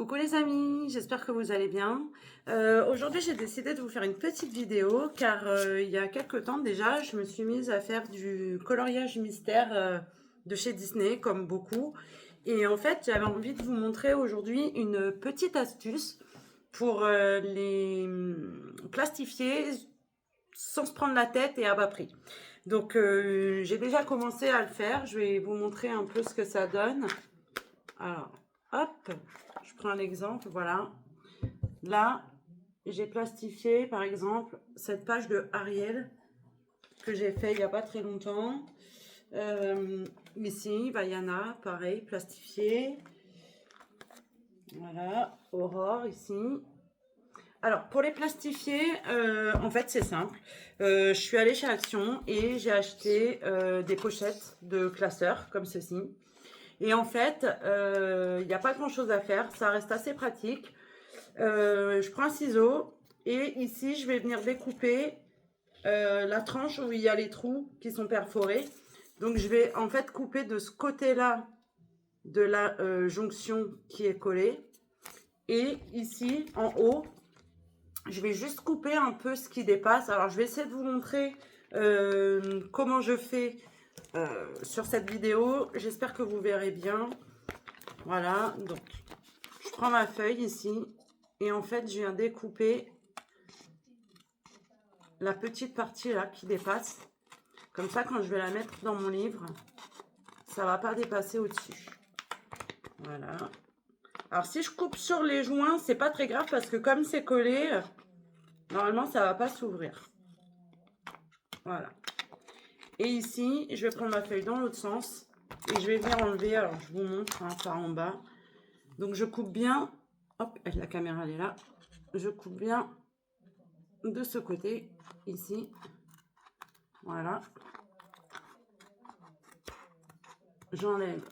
Coucou les amis, j'espère que vous allez bien. Aujourd'hui j'ai décidé de vous faire une petite vidéo car il y a quelques temps déjà je me suis mise à faire du coloriage mystère de chez Disney comme beaucoup. Et en fait j'avais envie de vous montrer aujourd'hui une petite astuce pour les plastifier sans se prendre la tête et à bas prix. Donc j'ai déjà commencé à le faire, je vais vous montrer un peu ce que ça donne. Alors hop, je prends un exemple, voilà. Là, j'ai plastifié, par exemple, cette page de Ariel que j'ai fait il n'y a pas très longtemps. Ici, Vaiana, pareil, plastifié. Voilà, Aurore, ici. Alors, pour les plastifier, en fait, c'est simple. Je suis allée chez Action et j'ai acheté des pochettes de classeurs, comme ceci. Et en fait, il n'y a pas grand-chose à faire. Ça reste assez pratique. Je prends un ciseau et ici, je vais venir découper la tranche où il y a les trous qui sont perforés. Donc, je vais en fait couper de ce côté-là de la jonction qui est collée. Et ici, en haut, je vais juste couper un peu ce qui dépasse. Alors, je vais essayer de vous montrer comment je fais sur cette vidéo. J'espère que vous verrez bien. Voilà, donc je prends ma feuille ici et en fait, je viens découper la petite partie là qui dépasse. Comme ça, quand je vais la mettre dans mon livre, ça va pas dépasser au-dessus. Voilà. Alors, si je coupe sur les joints, c'est pas très grave parce que comme c'est collé, normalement, ça va pas s'ouvrir. Voilà. Et ici, je vais prendre ma feuille dans l'autre sens et je vais venir enlever. Alors, je vous montre par en bas. Donc, je coupe bien. Hop, la caméra, elle est là. Je coupe bien de ce côté, ici. Voilà. J'enlève.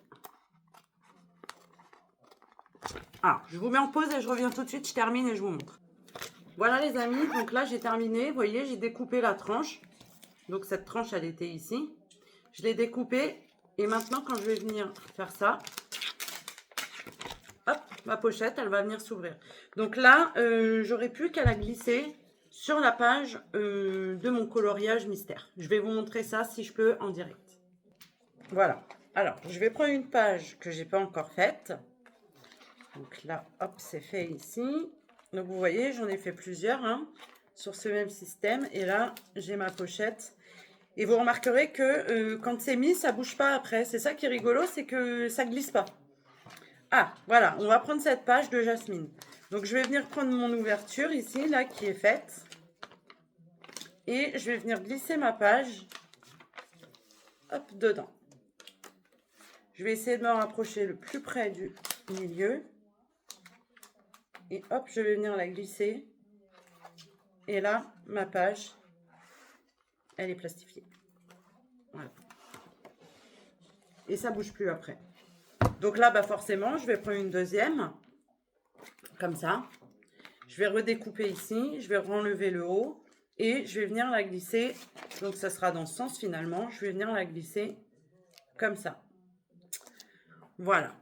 Alors, je vous mets en pause et je reviens tout de suite. Je termine et je vous montre. Voilà les amis, donc là j'ai terminé. Vous voyez, j'ai découpé la tranche. Donc cette tranche, elle était ici. Je l'ai découpée. Et maintenant, quand je vais venir faire ça, hop, ma pochette, elle va venir s'ouvrir. Donc là, j'aurai plus qu'à la glisser sur la page de mon coloriage mystère. Je vais vous montrer ça si je peux en direct. Voilà. Alors, je vais prendre une page que j'ai pas encore faite. Donc là, hop, c'est fait ici. Donc vous voyez, j'en ai fait plusieurs sur ce même système. Et là, j'ai ma pochette. Et vous remarquerez que quand c'est mis, ça bouge pas après. C'est ça qui est rigolo, c'est que ça glisse pas. Ah, voilà, on va prendre cette page de Jasmine. Donc je vais venir prendre mon ouverture ici, là, qui est faite. Et je vais venir glisser ma page, hop, dedans. Je vais essayer de me rapprocher le plus près du milieu. Et hop, je vais venir la glisser. Et là, ma page, elle est plastifiée. Voilà. Et ça bouge plus après. Donc là, bah forcément, je vais prendre une deuxième. Comme ça. Je vais redécouper ici. Je vais renlever le haut. Et je vais venir la glisser. Donc ça sera dans ce sens finalement. Je vais venir la glisser comme ça. Voilà.